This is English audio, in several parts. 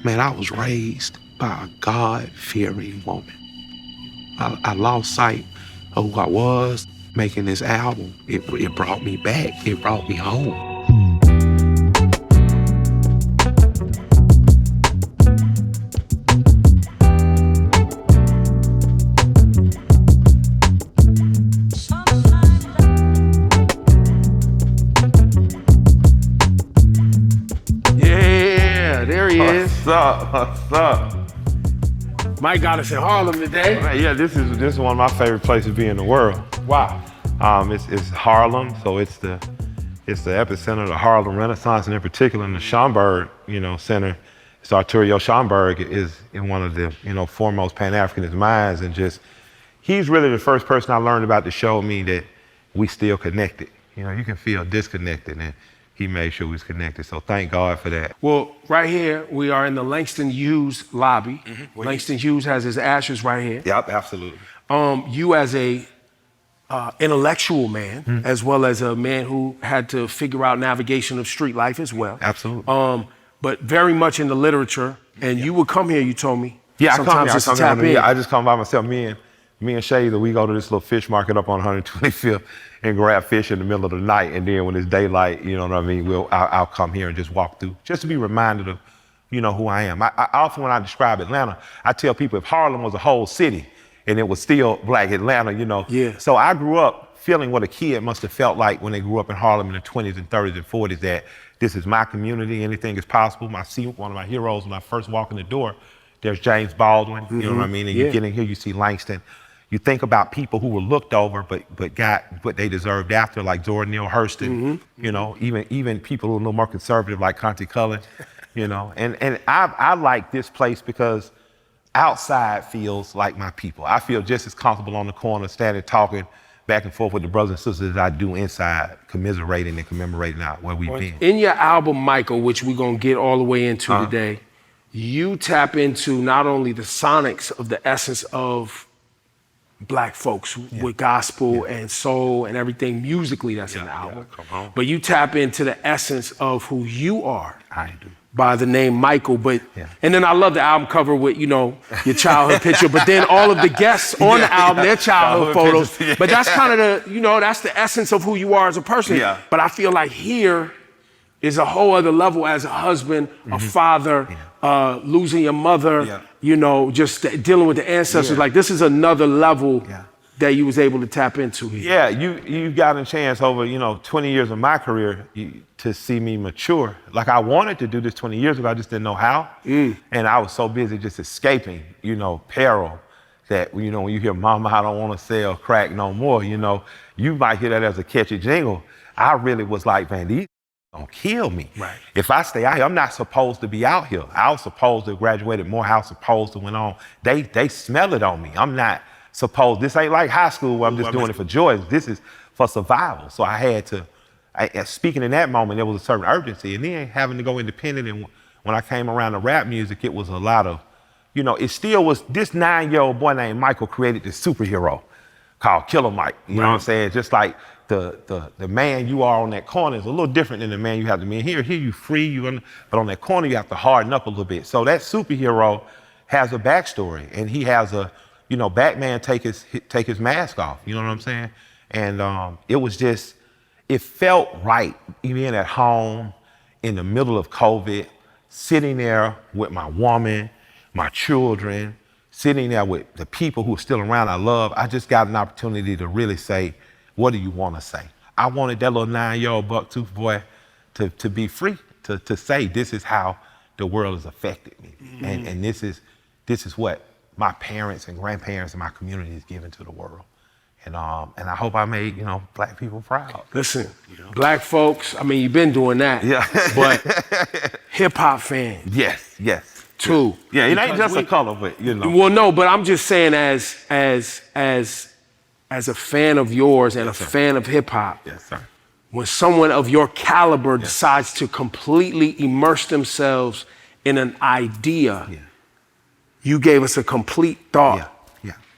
Man, I was raised by a God-fearing woman. I lost sight of who I was making this album. It brought me back. It brought me home. Yeah, there he is. What's up? What's up? Mike got us in Harlem today. Man, yeah, this is one of my favorite places to be in the world. Wow. It's Harlem, so it's the epicenter of the Harlem Renaissance, and in particular in the Schomburg, Center. It's Arturo Schomburg is in one of the foremost Pan-Africanist minds, and he's really the first person I learned about to show me that we still connected. You can feel disconnected, and he made sure we was connected. So thank God for that. Well, right here, we are in the Langston Hughes lobby. Mm-hmm. Langston Hughes has his ashes right here. Yep, absolutely. You as a intellectual man, as well as a man who had to figure out navigation of street life as well. Absolutely. But very much in the literature. And you would come here, you told me. Yeah, sometimes I just to come tap here. in. I just come by myself. Me and Shayla, we go to this little fish market up on 125th and grab fish in the middle of the night. And then when it's daylight, you know what I mean, I'll come here and just walk through, just to be reminded of, who I am. I often, when I describe Atlanta, I tell people if Harlem was a whole city and it was still Black Atlanta, Yeah. So I grew up feeling what a kid must have felt like when they grew up in Harlem in the 20s and 30s and 40s, that this is my community, anything is possible. I see one of my heroes when I first walk in the door. There's James Baldwin, you know what I mean? And you get in here, you see Langston. You think about people who were looked over but got what they deserved after, like Zora Neale Hurston, even people who are a little more conservative like Conte Cullen, And I like this place because outside feels like my people. I feel just as comfortable on the corner standing talking back and forth with the brothers and sisters as I do inside, commiserating and commemorating out where we've been. In your album, Michael, which we're going to get all the way into today, you tap into not only the sonics of the essence of Black folks with gospel and soul and everything musically that's in the album, but you tap into the essence of who you are. I do. By the name Michael, and then I love the album cover with, your childhood picture, but then all of the guests on the album, their childhood photos. But that's kind of that's the essence of who you are as a person. Yeah. But I feel like here is a whole other level as a husband, a father, losing your mother, just dealing with the ancestors. Yeah. Like this is another level that you was able to tap into here. Yeah, you got a chance over 20 years of my career to see me mature. Like I wanted to do this 20 years ago, I just didn't know how. And I was so busy just escaping, peril, that when you hear "Mama, I don't want to sell crack no more," you might hear that as a catchy jingle. I really was like, man, these gonna kill me. Right. If I stay out here, I'm not supposed to be out here. I was supposed to have graduated Morehouse, supposed to went on. They smell it on me. I'm not supposed. This ain't like high school where I'm just doing it for joy. This is for survival. So I had to. Speaking in that moment, there was a certain urgency, and then having to go independent. And when I came around to rap music, it was a lot of, it still was. This 9-year-old boy named Michael created this superhero called Killer Mike. You know what I'm saying? Just like the man you are on that corner is a little different than the man you have to be here. Here you free, but on that corner you have to harden up a little bit. So that superhero has a backstory, and he has a, Batman take his mask off. You know what I'm saying? And it was just. It felt right, even at home, in the middle of COVID, sitting there with my woman, my children, sitting there with the people who are still around I love. I just got an opportunity to really say, what do you want to say? I wanted that little 9-year-old bucktooth boy to be free, to say, this is how the world has affected me. And this is what my parents and grandparents and my community has given to the world. And I hope I made, Black people proud. Listen, Black folks, you've been doing that. Yeah. But hip-hop fans. Yes. Too. Yeah, it ain't just a color, but Well, no, but I'm just saying as a fan of yours and a fan of hip-hop. Yes, sir. When someone of your caliber decides to completely immerse themselves in an idea, you gave us a complete thought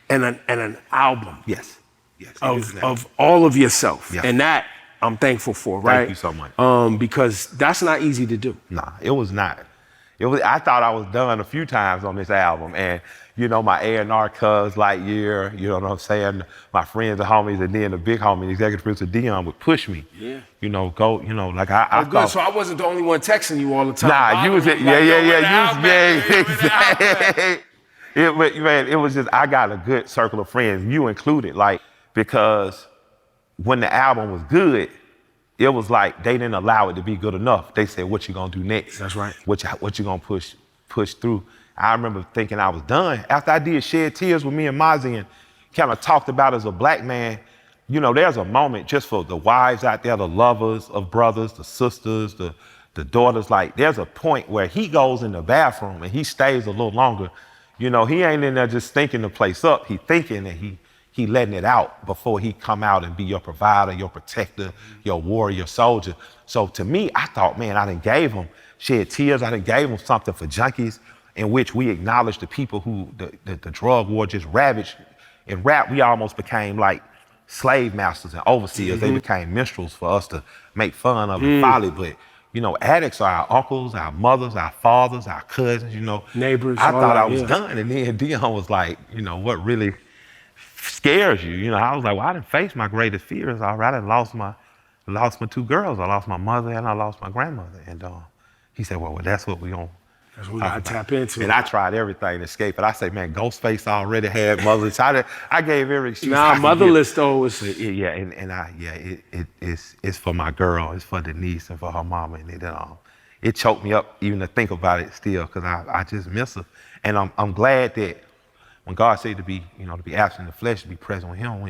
and an album. Yes. Of all of yourself. Yeah. And that I'm thankful for, right? Thank you so much. Because that's not easy to do. Nah, it was not. I thought I was done a few times on this album, and you know, my A&R cuz Lightyear, you know what I'm saying? My friends and homies, and then the big homie, executive producer Dion, would push me. Yeah. You know, go, you know, like I Good. thought. So I wasn't the only one texting you all the time. Nah, you was it. Man, it was just, I got a good circle of friends, you included, like, because when the album was good, it was like they didn't allow it to be good enough. They said, what you gonna do next? That's right. What you gonna push through? I remember thinking I was done. After I did Shed Tears with me and Mozzie and kind of talked about as a black man, you know, there's a moment just for the wives out there, the lovers of brothers, the sisters, the daughters, like there's a point where he goes in the bathroom and he stays a little longer. You know, he ain't in there just thinking the place up. He thinking that he letting it out before he come out and be your provider, your protector, your warrior soldier. So to me, I thought, man, I done gave him Shed Tears. I done gave him something for junkies in which we acknowledge the people who the drug war just ravaged. In rap, we almost became like slave masters and overseers. They became minstrels for us to make fun of and folly. But, you know, addicts are our uncles, our mothers, our fathers, our cousins, you know. Neighbors. I thought I was yeah. done. And then Dion was like, you know, what really scares you? You know, I was like, well, I didn't face my greatest fears already. I lost my two girls. I lost my mother and I lost my grandmother. And he said, well, that's what we on. That's what we gotta tap into. And I tried everything to escape it. I say, man, Ghostface already had mothers. I gave every excuse. Nah, motherless though is. Yeah, it's for my girl. It's for Denise and for her mama. And it choked me up even to think about it still, because I just miss her. And I'm glad that when God said to be absent in the flesh, to be present with Him.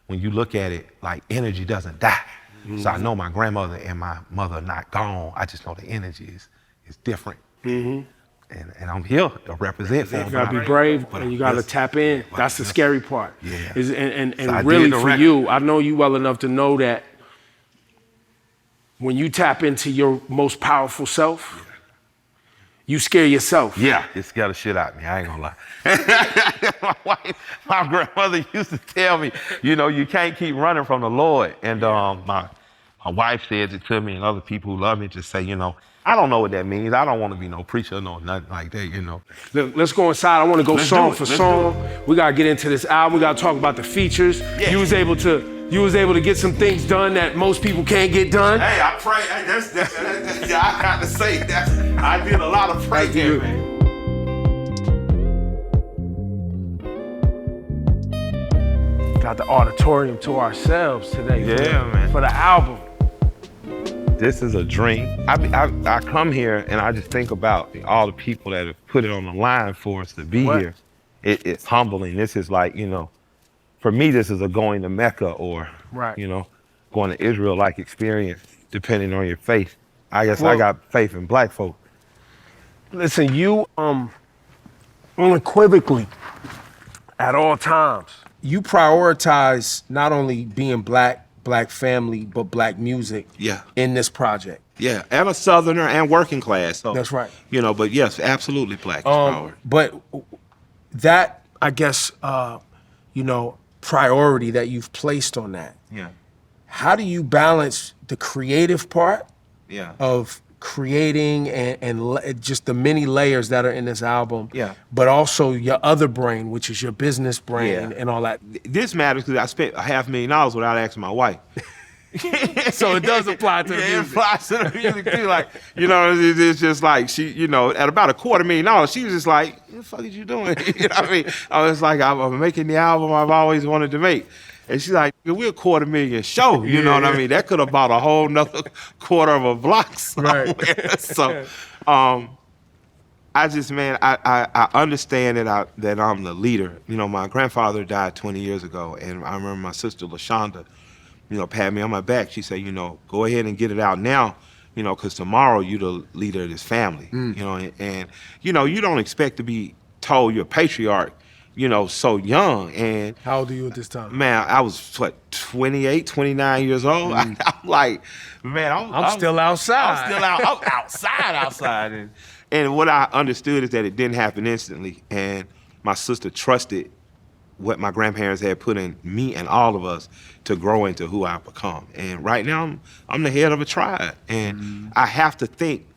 When you look at it, like energy doesn't die. Mm-hmm. So I know my grandmother and my mother are not gone. I just know the energy is different. Mm-hmm. And I'm here to represent for them. You gotta be brave and you gotta tap in. That's the scary part. Yeah. And so really for you, I know you well enough to know that when you tap into your most powerful self, you scare yourself. Yeah, it scared the shit out of me. I ain't gonna lie. my grandmother used to tell me, you know, you can't keep running from the Lord. And my wife says it to me, and other people who love me just say, you know, I don't know what that means. I don't want to be no preacher, no nothing like that, you know. Look, let's go inside. I want to go song for song. We gotta get into this album. We gotta talk about the features. Yeah. You was able to get some things done that most people can't get done. Hey, I pray. That's I got to say that I did a lot of praying, man. Got the auditorium to ourselves today. Yeah, man. For the album. This is a dream. I come here and I just think about all the people that have put it on the line for us to be here. It's humbling. This is like, you know, for me, this is a going to Mecca or, you know, going to Israel-like experience, depending on your faith. I guess I got faith in black folk. Listen, you unequivocally, at all times, you prioritize not only being black family, but black music in this project. Yeah, and a Southerner and working class. So, that's right. You know, but yes, absolutely black is power. But that, I guess, you know, priority that you've placed on that. Yeah. How do you balance the creative part of creating and just the many layers that are in this album, but also your other brain, which is your business brain and all that? This matters because I spent $500,000 without asking my wife. So it does apply to the music. It applies to the music too. Like, you know, it's just like she, you know, at about $250,000, she was just like, what the fuck is you doing? You know what I mean? I was like, I'm making the album I've always wanted to make. And she's like, we're $250,000 show. You know what I mean? That could have bought a whole nother quarter of a block somewhere. Right. So I just, man, I understand that I'm the leader. You know, my grandfather died 20 years ago, and I remember my sister LaShonda, you know, pat me on my back. She said, you know, go ahead and get it out now, you know, because tomorrow you're the leader of this family. You know, and you know, you don't expect to be told you're a patriarch, you know, so young. And how old are you at this time? Man, I was 28, 29 years old. I'm like, man, I'm still outside. I'm outside. And what I understood is that it didn't happen instantly. And my sister trusted what my grandparents had put in me and all of us to grow into who I've become. And right now, I'm the head of a tribe. And I have to think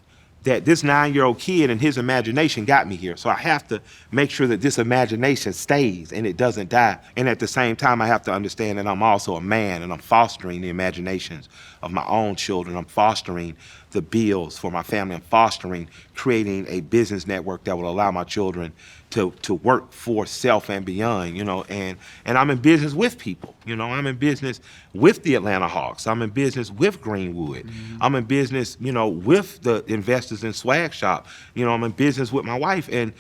that this 9-year-old kid and his imagination got me here. So I have to make sure that this imagination stays and it doesn't die. And at the same time, I have to understand that I'm also a man and I'm fostering the imaginations of my own children. I'm fostering the bills for my family. I'm fostering creating a business network that will allow my children to work for self and beyond, you know, and I'm in business with people, you know, I'm in business with the Atlanta Hawks. I'm in business with Greenwood. I'm in business, you know, with the investors in Swag Shop. You know, I'm in business with my wife. And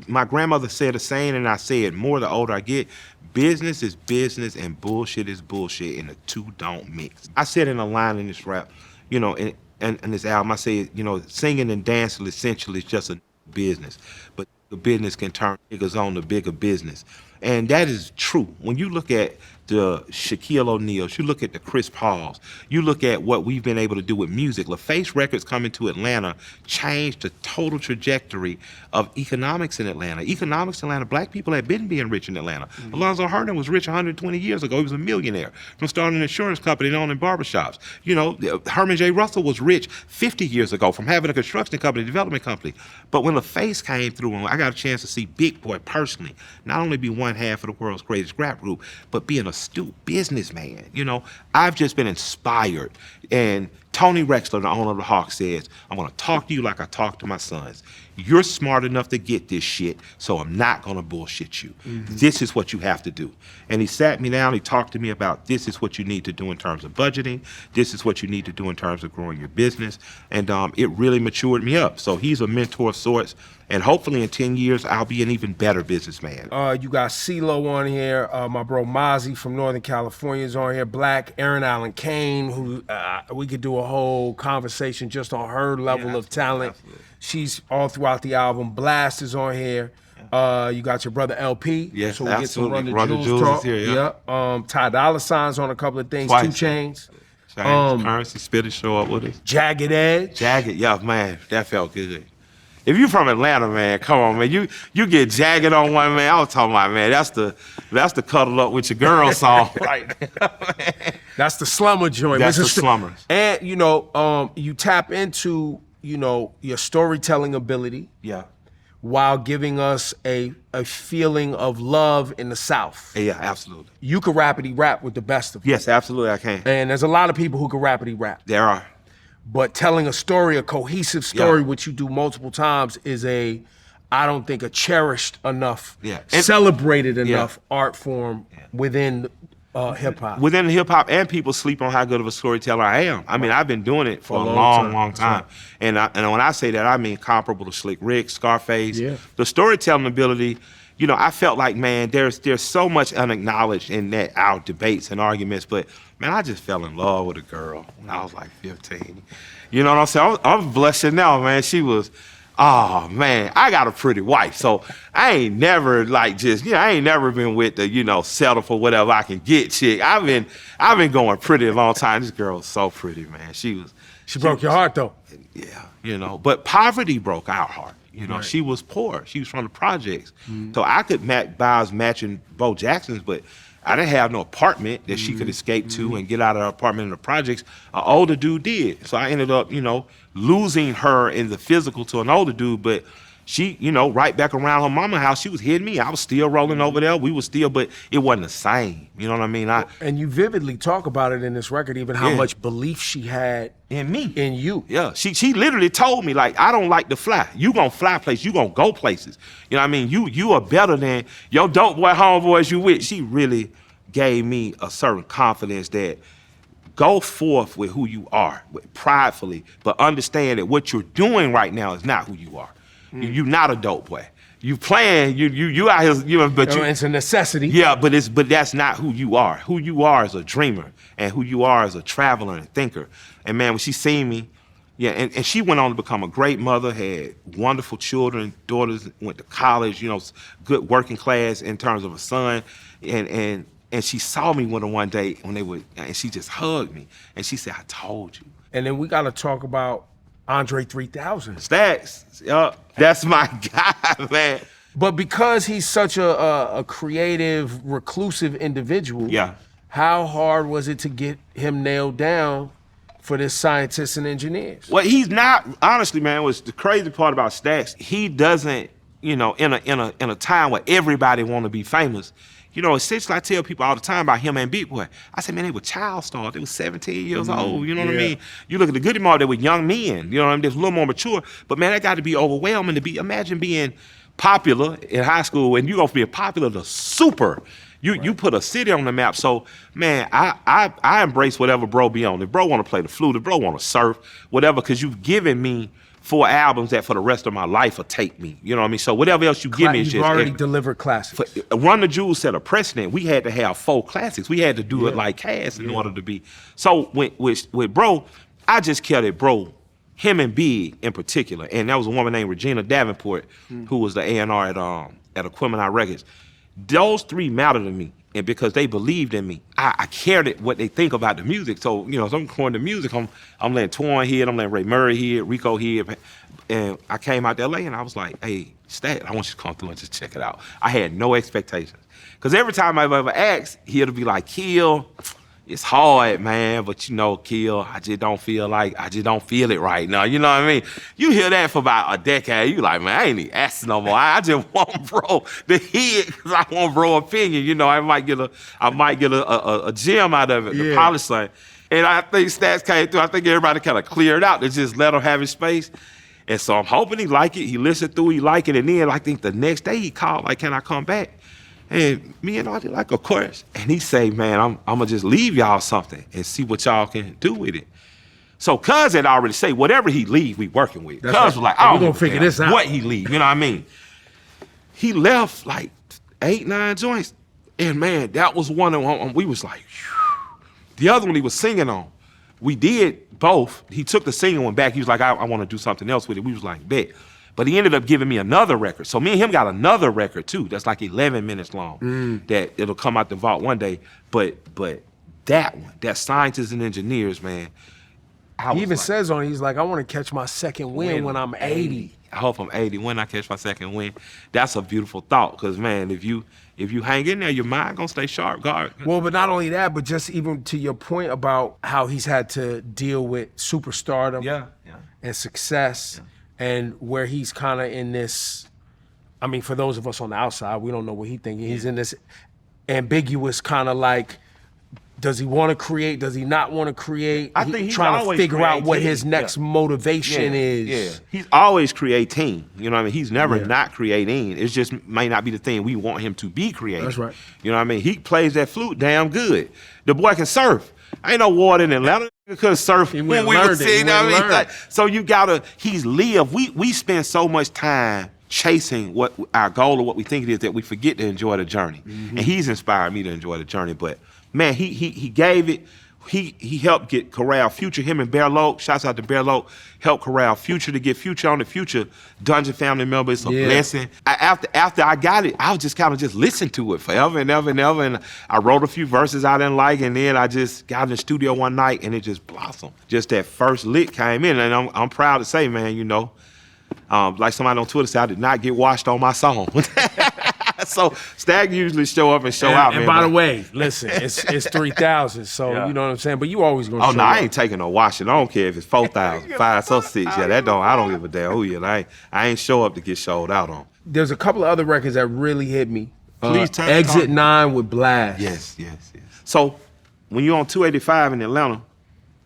my grandmother said a saying, and I say it more the older I get: business is business and bullshit is bullshit, and the two don't mix. I said in a line in this rap, you know, in this album, I say, you know, singing and dancing essentially is just a business, but the business can turn niggas on to bigger business. And that is true. When you look at the Shaquille O'Neals, you look at the Chris Pauls, you look at what we've been able to do with music. LaFace Records coming to Atlanta changed the total trajectory of economics in Atlanta. Economics in Atlanta, black people had been being rich in Atlanta. Alonzo Harden was rich 120 years ago. He was a millionaire from starting an insurance company and owning barbershops. You know, Herman J. Russell was rich 50 years ago from having a construction company, development company. But when LaFace came through, and I got a chance to see Big Boy personally, not only be one half of the world's greatest rap group, but be an astute businessman. You know, I've just been inspired. And Tony Rexler, the owner of the Hawks, says, I'm gonna talk to you like I talk to my sons. You're smart enough to get this shit, so I'm not gonna bullshit you. This is what you have to do. And he sat me down, he talked to me about this is what you need to do in terms of budgeting, this is what you need to do in terms of growing your business, and it really matured me up. So he's a mentor of sorts, and hopefully in 10 years, I'll be an even better businessman. You got CeeLo on here, my bro Mozzie from Northern California is on here, Black, Aaron Allen Kane, who we could do a whole conversation just on her level of talent. Absolutely. She's all throughout the album. Blast is on here. You got your brother LP. Yes, so we get some absolutely. Run the Jewels is talk. here, yeah. Ty Dolla $ign's on a couple of things. Twice. 2 Chainz. Currency Spitter show up with us. Jagged Edge. Jagged, yeah, man, that felt good. If you from Atlanta, man, come on, man. You get Jagged on one, man. I was talking about, man, that's the cuddle up with your girl song right there. That's the slumber joint. That's the slummers. And you know, you tap into, you know, your storytelling ability. Yeah. While giving us a feeling of love in the South. Yeah, absolutely. You can rapidy rap with the best of them. Yes, absolutely, I can. And there's a lot of people who can rapidy rap. There are. But telling a story, a cohesive story, Yeah. which you do multiple times, is I don't think a cherished enough, And- celebrated enough art form within hip hop. Within the hip hop, and people sleep on how good of a storyteller I am. I mean, I've been doing it for a long time. And when I say that, I mean comparable to Slick Rick, Scarface. Yeah. The storytelling ability, you know, I felt like, man, there's so much unacknowledged in that our debates and arguments, but man, I just fell in love with a girl when I was like 15. You know what I'm saying? I was blushing now, man. She was, oh man, I got a pretty wife. So I ain't never like just, you know, I ain't never been with the, you know, settle for whatever I can get chick. I've been going pretty a long time. This girl was so pretty, man. She broke your heart though. Yeah, you know, but poverty broke our heart. You know, Right. She was poor. She was from the projects. So I could buy us matching Bo Jacksons, but I didn't have no apartment that she could escape to and get out of her apartment in the projects. An older dude did. So I ended up, you know, losing her in the physical to an older dude, but she, you know, right back around her mama's house, she was hitting me. I was still rolling over there. We were still, but it wasn't the same. You know what I mean? And you vividly talk about it in this record, even how Yeah. much belief she had In me. in you. Yeah, she literally told me, like, I don't like to fly. You gonna fly places, you gonna go places. You know what I mean? You are better than your dope boy homeboys you with. She really gave me a certain confidence that go forth with who you are, pridefully, but understand that what you're doing right now is not who you are. You're not a dope boy. You playing, you out here, you know, but you, It's a necessity. yeah, but that's not who you are. Who you are is a dreamer, and who you are is a traveler and thinker. And man, when she seen me, yeah, and she went on to become a great mother, had wonderful children, daughters, went to college, you know, good working class in terms of a son, and she saw me one day when and she just hugged me, and she said, "I told you." And then we got to talk about Andre 3000. Stacks, that's my guy, man. But because he's such a creative, reclusive individual, Yeah. how hard was it to get him nailed down for this scientists and engineers. Well, he's not, honestly, man, what's the crazy part about Stacks, he doesn't, you know, in a time where everybody want to be famous. You know, essentially, I tell people all the time about him and Big Boy. I say, man, they were child stars. They were 17 years old. You know what I mean? You look at the Goody Mob, they were young men. You know what I mean? They're a little more mature. But man, that got to be overwhelming to be. Imagine being popular in high school and you go from being popular to super. You put a city on the map. So man, I embrace whatever bro be on. If bro want to play the flute, if bro want to surf, whatever, because you've given me 4 albums that for the rest of my life will take me. You know what I mean? So whatever else you give me is You've just already delivered classics. Run the Jewels set a precedent. We had to have 4 classics. We had to do it like Cass in order to be. So with bro, I just kept it bro, him and Big in particular. And that was a woman named Regina Davenport, who was the A&R at Equipment Records. Those 3 mattered to me. And because they believed in me, I cared what they think about the music. So, you know, if I'm recording the music, I'm letting Twan hear it, I'm letting Ray Murray hear it, Rico hear it. And I came out to LA and I was like, hey, Stat, I want you to come through and just check it out. I had no expectations. Because every time I've ever asked, he'd be like, Kill, it's hard, man, but you know, Kill, I just don't feel it right now. You know what I mean? You hear that for about a decade, you like, man, I ain't even asking no more. I just want bro to hear it because I want bro opinion. You know, I might get a gem out of it, the polish line. And I think Stats came through. I think everybody kind of cleared out to just let him have his space. And so I'm hoping he like it. He listened through, he like it. And then I think the next day he called, like, can I come back? And me and Audie like, of course. And he say, man, I'm gonna just leave y'all something and see what y'all can do with it. So Cuz had already say, whatever he leave, we working with. Cuz was like, we're gonna figure this out. What he leave, you know what I mean? He left like 8, 9 joints. And man, that was one of them, we was like, whew. The other one he was singing on, we did both. He took the singing one back. He was like, I want to do something else with it. We was like, bet. But he ended up giving me another record. So me and him got another record too. That's like 11 minutes long. That it'll come out the vault one day. But that one, that Scientists and Engineers, man. He even says on it, he's like, I want to catch my second win when I'm 80. I hope I'm 80 when I catch my second win. That's a beautiful thought, because man, if you hang in there, your mind gonna stay sharp, guard. Well, but not only that, but just even to your point about how he's had to deal with superstardom and success. And where he's kind of in this, I mean, for those of us on the outside, we don't know what he's thinking. He's in this ambiguous kind of like, does he want to create? Does he not want to create? I think he's trying to figure out what his creating. next motivation is. Yeah, he's always creating. You know what I mean? He's never not creating. It just may not be the thing we want him to be creating. That's right. You know what I mean? He plays that flute damn good. The boy can surf. Ain't no water in Atlanta. Couldn't surf when we were sitting. So you gotta. He's lived. We spend so much time chasing what our goal or what we think it is that we forget to enjoy the journey. And he's inspired me to enjoy the journey. But man, he gave it. He helped get Corral Future. Him and Bear Loke. Shouts out to Bear Loke. Helped Corral Future to get Future on the Future Dungeon family member. It's a blessing. After I got it, I was just kind of just listen to it forever and ever and ever. And I wrote a few verses I didn't like, and then I just got in the studio one night and it just blossomed. Just that first lick came in, and I'm proud to say, man, you know, like somebody on Twitter said, I did not get washed on my song. So Stag usually show up and show out, man. And by the way, listen, it's 3,000, so you know what I'm saying? But you always gonna show up. I ain't taking no washing. I don't care if it's 4,000, 5 or 6. Yeah, I don't give a damn who you. I ain't show up to get showed out on. There's a couple of other records that really hit me. Please tell Exit 9 with Blast. Yes. So when you're on 285 in Atlanta,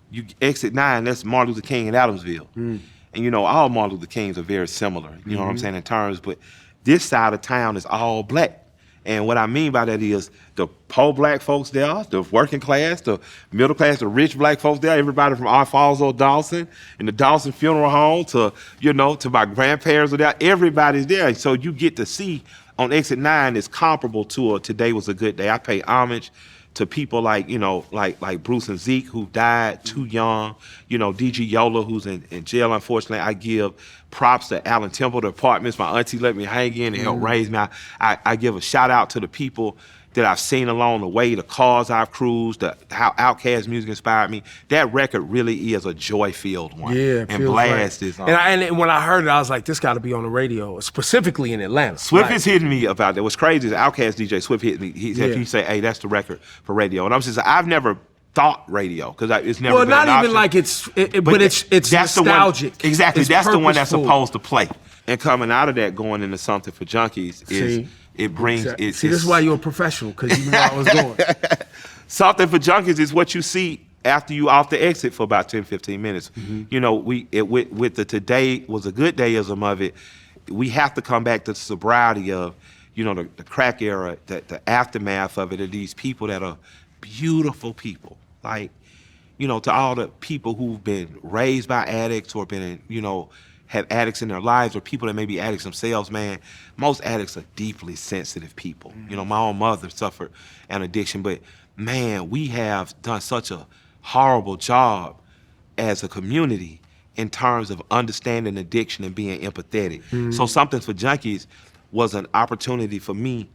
you exit 9, that's Martin Luther King in Adamsville. And you know, all Martin Luther Kings are very similar, you know what I'm saying, in terms, but this side of town is all black. And what I mean by that is the poor black folks there, the working class, the middle class, the rich black folks there, everybody from Alfonso Dawson and the Dawson Funeral Home to, you know, to my grandparents are there, everybody's there. So you get to see on Exit 9 is comparable to Today Was a Good Day. I pay homage to people like, you know, like Bruce and Zeke, who died too young, you know, DG Yola, who's in jail, unfortunately. I give props to Allen Temple, the apartments my auntie let me hang in and help raise me. I give a shout out to the people that I've seen along the way, the cars I've cruised, how Outkast music inspired me. That record really is a joy-filled one. Yeah, and Blast is on. And when I heard it, I was like, this got to be on the radio, specifically in Atlanta. Swift is hitting me about that. What's crazy is Outkast DJ Swift hit me. He said, hey, that's the record for radio. And I'm just, I've never thought radio because it's never Well, been an not even option. like but it's that's nostalgic. The one, exactly, It's that's the one that's purposeful. supposed to play. And coming out of that, going into something for junkies is See? it brings Exactly. it. See, this is why you're a professional, because you knew where I was going. Something for junkies is what you see after you off the exit for about 10, 15 minutes. You know, with the today was a good dayism of it, we have to come back to the sobriety of, you know, the crack era, the aftermath of it, of these people that are beautiful people. Like, you know, to all the people who've been raised by addicts or been, you know, have addicts in their lives or people that may be addicts themselves, man, most addicts are deeply sensitive people. You know, my own mother suffered an addiction, but man, we have done such a horrible job as a community in terms of understanding addiction and being empathetic. So Something for Junkies was an opportunity for me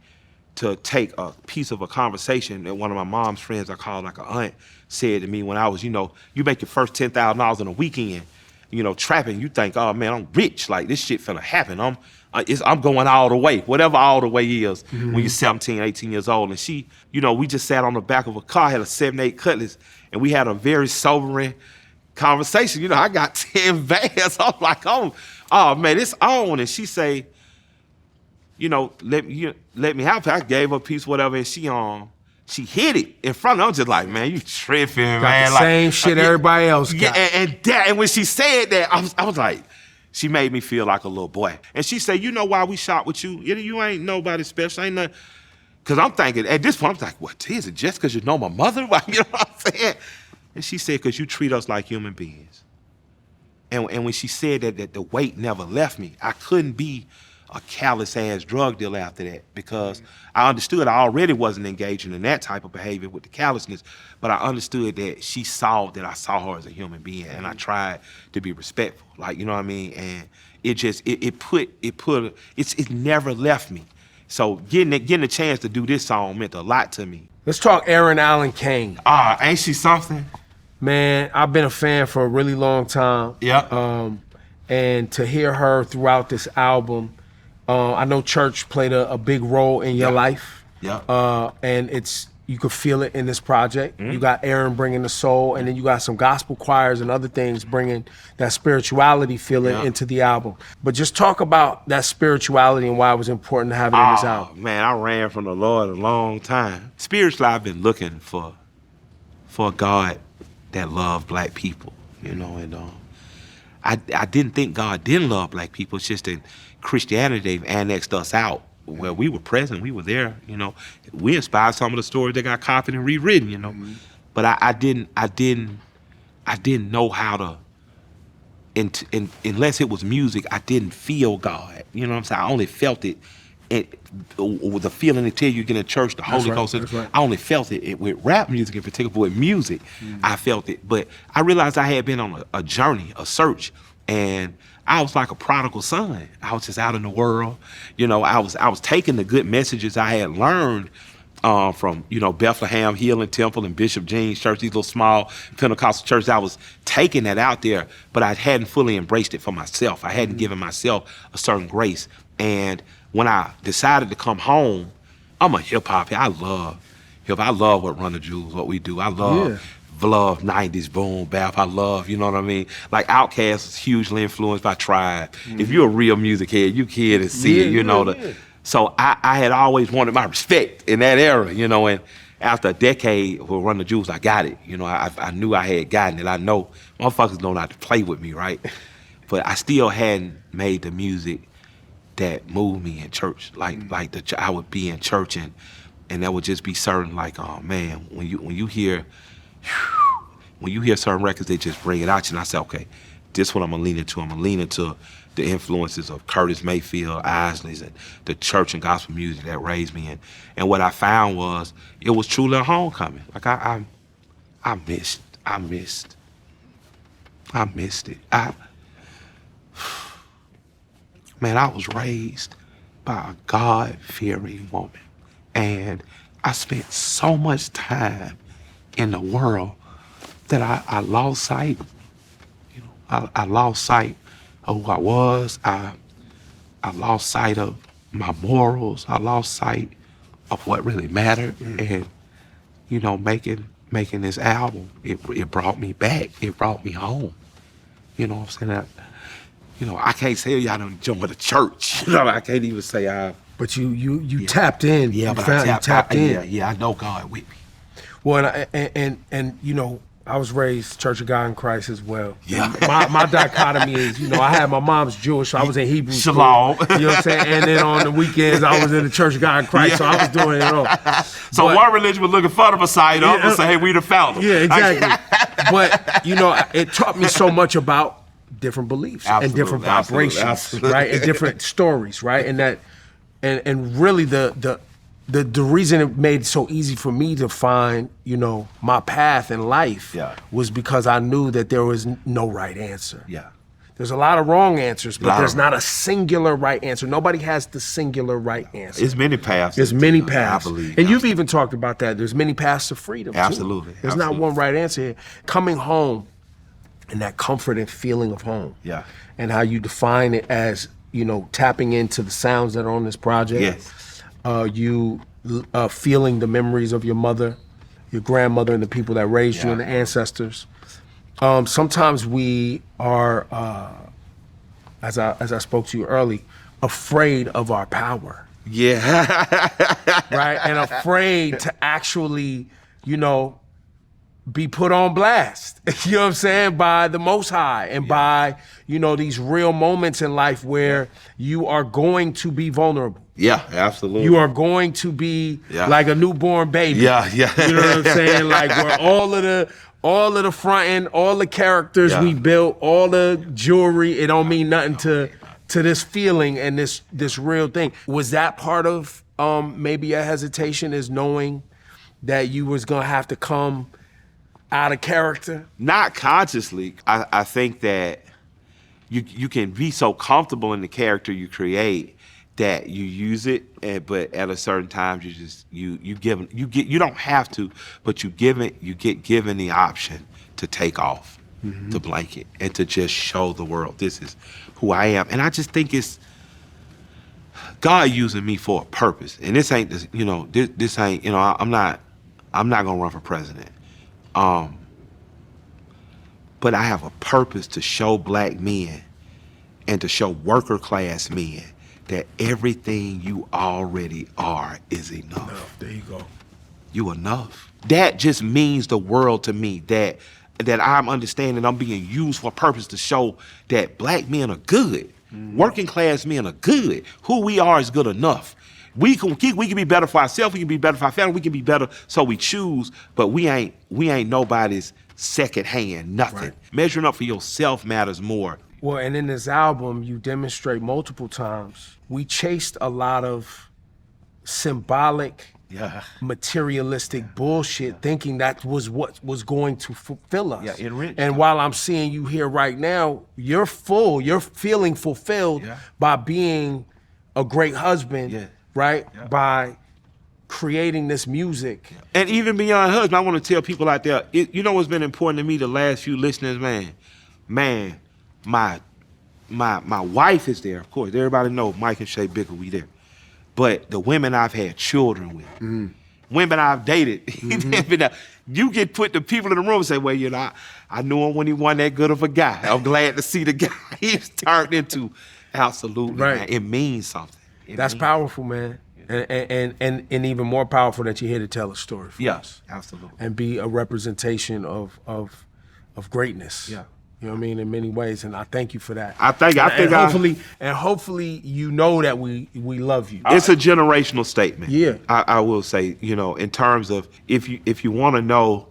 to take a piece of a conversation that one of my mom's friends, I call like an aunt, said to me when I was, you know, you make your first $10,000 in a weekend, you know, trapping, you think, oh man, I'm rich, like this shit finna happen. I'm going all the way, whatever all the way is when you're 17, 18 years old. And she, you know, we just sat on the back of a car, had a 7-8 Cutlass, and we had a very sobering conversation. You know, I got 10 bands. I'm like, oh man, it's on. And she say, you know, let me have it. I gave her a piece, whatever, and she hit it in front of me. I'm just like, man, you tripping, Got man. the Like, same shit everybody else got. Yeah, and when she said that, I was like, she made me feel like a little boy. And she said, you know why we shot with you? You ain't nobody special, ain't nothing. Because I'm thinking, at this point, I'm like, what, is it just because you know my mother? You know what I'm saying? And she said, because you treat us like human beings. And when she said that the weight never left me, I couldn't be a callous-ass drug dealer after that because I understood I already wasn't engaging in that type of behavior with the callousness, but I understood that she saw that I saw her as a human being, and I tried to be respectful, like, you know what I mean? And it never left me. So getting a chance to do this song meant a lot to me. Let's talk Aaron Allen Kane. Ain't she something? Man, I've been a fan for a really long time. Yeah. And to hear her throughout this album, I know church played a big role in your life. Yeah. And you could feel it in this project. You got Aaron bringing the soul, and then you got some gospel choirs and other things bringing that spirituality feeling into the album. But just talk about that spirituality and why it was important to have it in this album. Man, I ran from the Lord a long time. Spiritually, I've been looking for a God that loved black people, you know, and I didn't think God didn't love black people. It's just that Christianity, they've annexed us out. Where we were present, we were there, you know. We inspired some of the stories that got copied and rewritten, you know. But I didn't know how to, unless it was music, I didn't feel God. You know what I'm saying? I only felt it. The feeling until you get in church, the Holy Ghost. Right. I only felt it with rap music in particular, but with music, I felt it. But I realized I had been on a journey, a search, and I was like a prodigal son. I was just out in the world. You know, I was taking the good messages I had learned from, you know, Bethlehem Healing Temple and Bishop Jean's church, these little small Pentecostal churches. I was taking that out there, but I hadn't fully embraced it for myself. I hadn't given myself a certain grace. And when I decided to come home, I'm a hip hop. I love hip hop. I love what Run the Jewels, what we do. I love 90s boom bap. I love, you know what I mean? Like Outkast was hugely influenced by Tribe. If you're a real music head, you can hear and see it, you know. So I had always wanted my respect in that era, you know, and after a decade with Run the Jewels, I got it. You know, I knew I had gotten it. I know motherfuckers know not to play with me, right? But I still hadn't made the music that moved me in church. I would be in church and there would just be certain, like, oh man, when you hear certain records, they just bring it out you. And I say, okay, this is what I'm gonna lean into. I'm gonna lean into the influences of Curtis Mayfield, Isley's, and the church and gospel music that raised me. And what I found was it was truly a homecoming. Like I missed it. Man, I was raised by a God-fearing woman. And I spent so much time in the world that I lost sight. You know, I lost sight of who I was. I lost sight of my morals. I lost sight of what really mattered. And, you know, making making this album, it brought me back. It brought me home. You know what I'm saying? I can't say I done joined the church. I can't even say I. But you tapped in. Yeah, you tapped in. Yeah, I know God with me. Well, and I was raised Church of God in Christ as well. Yeah. My dichotomy is, I had my mom's Jewish, so I was in Hebrew school. Shalom. You know what I'm saying? And then on the weekends, I was in the Church of God in Christ, so I was doing it all. So one religion was looking for the Messiah, the other say, hey, we the founder. Yeah, exactly. But, it taught me so much about different beliefs and different vibrations, absolutely. right? And different stories, right? And that, and really the reason it made it so easy for me to find, my path in life was because I knew that there was no right answer. Yeah. There's a lot of wrong answers, but there's not a singular right answer. Nobody has the singular right answer. There's many paths. There's many paths. I believe. And you've even talked about that. There's many paths to freedom, too. Absolutely. There's not one right answer here. Coming home and that comfort and feeling of home. Yeah. And how you define it as, tapping into the sounds that are on this project. Yes. You feeling the memories of your mother, your grandmother, and the people that raised you, and the ancestors. Sometimes we are, as I spoke to you early, afraid of our power. Yeah. Right? And afraid to actually, be put on blast, you know what I'm saying, by the Most High and by, these real moments in life where you are going to be vulnerable. Yeah, absolutely. You are going to be like a newborn baby. Yeah. You know what I'm saying? Like where all of the front end, all the characters we built, all the jewelry, it don't mean nothing to this feeling and this real thing. Was that part of maybe a hesitation, is knowing that you was gonna have to come out of character? Not consciously. I think that you can be so comfortable in the character you create that you use it, but at a certain time you don't have to, but you get given the option to take off, to blanket, and to just show the world this is who I am. And I just think it's God using me for a purpose. And this ain't this ain't I'm not gonna run for president. But I have a purpose to show black men and to show worker class men that everything you already are is enough. There you go. You enough. That just means the world to me, that I'm understanding I'm being used for a purpose to show that black men are good. Working class men are good. Who we are is good enough. We can be better for ourselves, we can be better for our family, we can be better, so we choose, but we ain't nobody's second hand, nothing. Right. Measuring up for yourself matters more. Well, and in this album, you demonstrate multiple times, we chased a lot of symbolic, materialistic bullshit, thinking that was what was going to fulfill us. Yeah, enrich. And while I'm seeing you here right now, you're feeling fulfilled by being a great husband, right? Yeah. By creating this music. And even beyond husband, I want to tell people out there, what's been important to me the last few listeners, man, my wife is there, of course. Everybody knows Mike and Shay Bicker, we there. But the women I've had children with, women I've dated, you get put the people in the room and say, well, I knew him when he wasn't that good of a guy. I'm glad to see the guy he's turned into. Absolutely, right. Man. It means something. That's powerful, man. And even more powerful that you're here to tell a story for us. Absolutely. And be a representation of greatness. Yeah. You know what I mean? In many ways, and I thank you for that. Hopefully you know that we love you. It's a generational statement. Yeah. I will say, in terms of if you want to know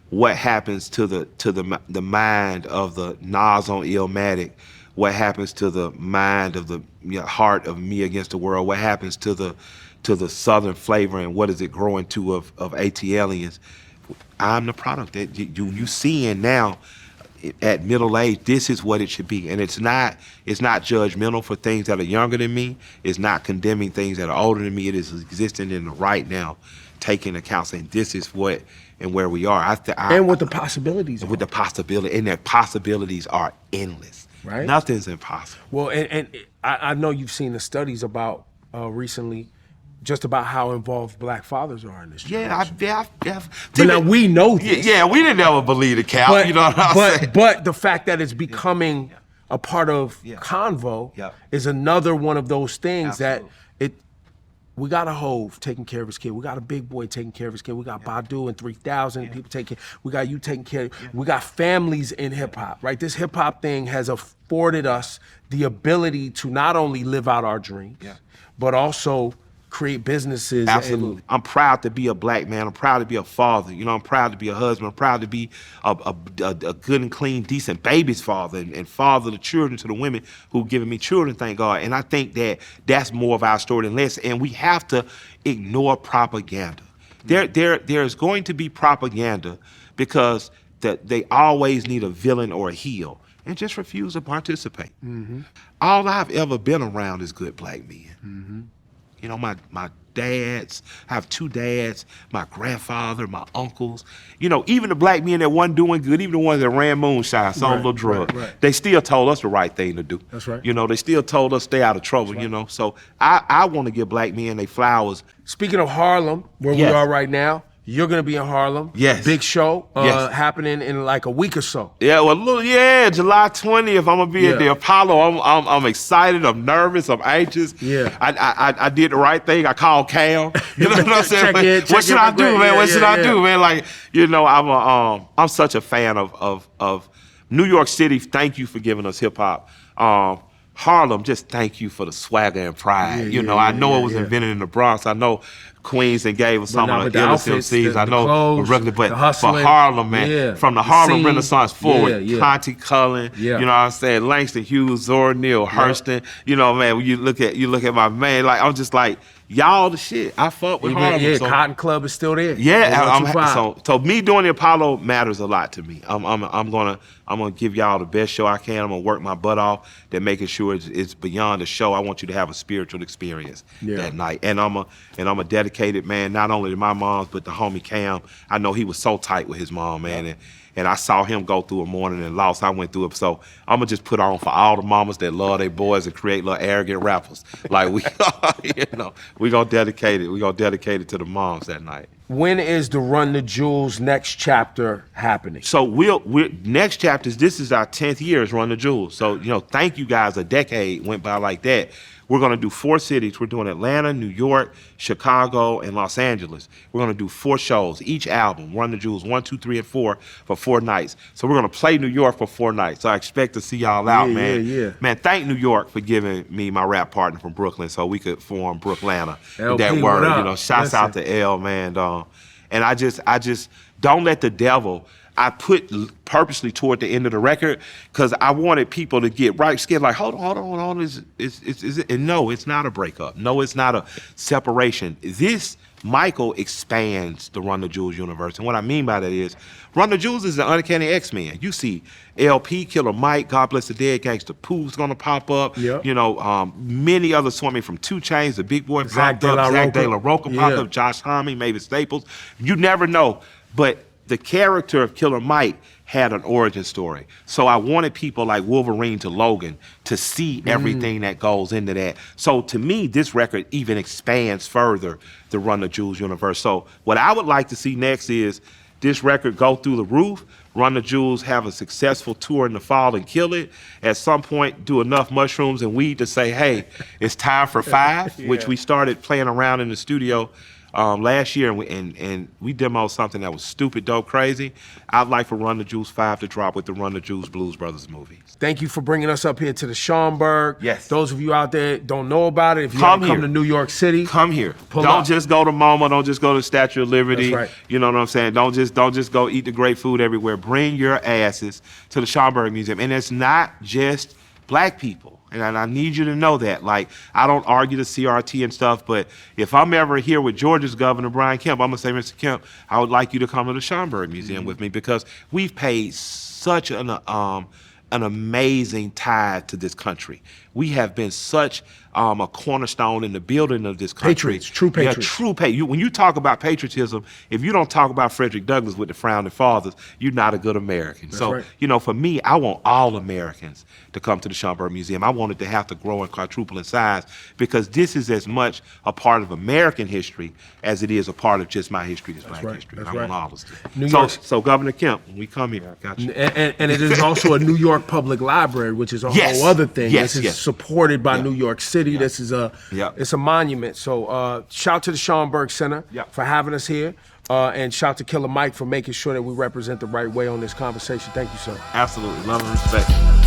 what happens to the mind of the Nas on Illmatic, what happens to the mind of the heart of Me Against the World, what happens to the Southern flavor, and what is it growing to of ATLians, I'm the product that you seeing now. At middle age, this is what it should be, and it's not judgmental for things that are younger than me. It's not condemning things that are older than me. It is existing in the right now, taking account, saying this is what and where we are. And what the possibilities are. With the possibility, and the possibilities are endless. Right. Nothing's impossible. Well, and I know you've seen the studies about recently just about how involved black fathers are in this generation. But now we know this. Yeah, we didn't ever believe the cap. But, you know what I'm saying? But the fact that it's becoming a part of Convo is another one of those things that we got a Hove taking care of his kid. We got a Big Boy taking care of his kid. We got Badu and 3,000 people taking care. We got you taking care. We got families in hip hop, right? This hip hop thing has afforded us the ability to not only live out our dreams, but also create businesses. Absolutely. I'm proud to be a black man. I'm proud to be a father. You know, I'm proud to be a husband. I'm proud to be a good and clean, decent baby's father and father the children to the women who've given me children, thank God. And I think that that's more of our story than less. And we have to ignore propaganda. There's going to be propaganda because they always need a villain or a heel and just refuse to participate. All I've ever been around is good black men. You know, my dads, I have 2 dads, my grandfather, my uncles. You know, even the black men that wasn't doing good, even the ones that ran moonshine, sold a little drug, they still told us the right thing to do. That's right. You know, they still told us stay out of trouble, you know. So I want to give black men their flowers. Speaking of Harlem, where we are right now, you're gonna be in Harlem. Yes. Big show happening in like a week or so. Yeah, well, July 20th, I'm gonna be at the Apollo. I'm excited. I'm nervous. I'm anxious. Yeah. I did the right thing. I called Cam. You know what I'm saying? What should I do, man? What should I do, man? Like, you know, I'm such a fan of New York City. Thank you for giving us hip hop. Harlem, just thank you for the swagger and pride. You know, I know it was invented in the Bronx. I know Queens and gave us some of the illest MCs. I know, but for Harlem, man, from the Harlem Renaissance forward, Conte Cullen, you know what I'm saying, Langston Hughes, Zora Neale, Hurston, you know, man, when you look at my man, like, I'm just like, y'all the shit. I fuck with Harlem. Yeah, so. Cotton Club is still there. Yeah, so me doing the Apollo matters a lot to me. I'm gonna give y'all the best show I can. I'm gonna work my butt off. They're making sure it's beyond the show. I want you to have a spiritual experience that night. And I'm a dedicated man, not only to my moms, but the homie Cam. I know he was so tight with his mom, man. And I saw him go through a morning and loss. I went through it. So I'm gonna just put on for all the mamas that love their boys and create little arrogant rappers. Like you know, we gonna dedicate it. We gonna dedicate it to the moms that night. When is the Run the Jewels next chapter happening? So we're next chapters. This is our 10th year as Run the Jewels. So, you know, thank you guys. A decade went by like that. We're gonna do 4 cities. We're doing Atlanta, New York, Chicago, and Los Angeles. We're gonna do 4 shows. Each album, Run the Jewels, 1, 2, 3, and 4 for 4 nights. So we're gonna play New York for 4 nights. So I expect to see y'all out, man. Man, thank New York for giving me my rap partner from Brooklyn so we could form Brooklynana. That word, you know, shouts out to L, man. And I just don't let the devil. I put purposely toward the end of the record because I wanted people to get right scared, like, hold on, is it? And no, it's not a breakup. No, it's not a separation. This Michael expands the Run the Jewels universe. And what I mean by that is, Run the Jewels is the uncanny X-Men. You see LP, Killer Mike, God Bless the Dead, Gangsta Pooh's gonna pop up. You know, many others swimming from 2 Chainz, the Big Boy popped up, Zach De La Rocha popped up, Josh Homme, Mavis Staples. You never know. But the character of Killer Mike had an origin story. So I wanted people like Wolverine to Logan to see everything that goes into that. So to me, this record even expands further the Run the Jewels universe. So what I would like to see next is this record go through the roof, Run the Jewels have a successful tour in the fall and kill it. At some point, do enough mushrooms and weed to say, hey, it's time for 5, which we started playing around in the studio last year, and we demoed something that was stupid, dope, crazy. I'd like for Run the Jewels 5 to drop with the Run the Jewels Blues Brothers movie. Thank you for bringing us up here to the Schomburg. Yes. Those of you out there don't know about it, if you haven't come to New York City, come here. Don't just go to MoMA. Don't just go to the Statue of Liberty. That's right. You know what I'm saying? Don't just go eat the great food everywhere. Bring your asses to the Schomburg Museum, and it's not just black people. And I need you to know that. Like, I don't argue the CRT and stuff, but if I'm ever here with Georgia's Governor, Brian Kemp, I'm gonna say, Mr. Kemp, I would like you to come to the Schomburg Museum with me, because we've paid such an amazing tithe to this country. We have been such a cornerstone in the building of this country. Patriots, true patriots. Yeah, true patriots. When you talk about patriotism, if you don't talk about Frederick Douglass with the founding fathers, you're not a good American. So, right. you know, for me, I want all Americans to come to the Schomburg Museum. I want it to have to grow and quadruple in size because this is as much a part of American history as it is a part of just my history as Black right. history. That's I want right. all of us to. New So, York- so Governor Kemp, when we come here, got you. And it is also a New York Public Library, which is a Yes. whole other thing. Yes, This is yes. supported by Yeah. New York City. Yeah. This is Yeah. it's a monument. So shout to the Schomburg Center Yeah. for having us here. And shout to Killer Mike for making sure that we represent the right way on this conversation. Thank you, sir. Absolutely. Love and respect.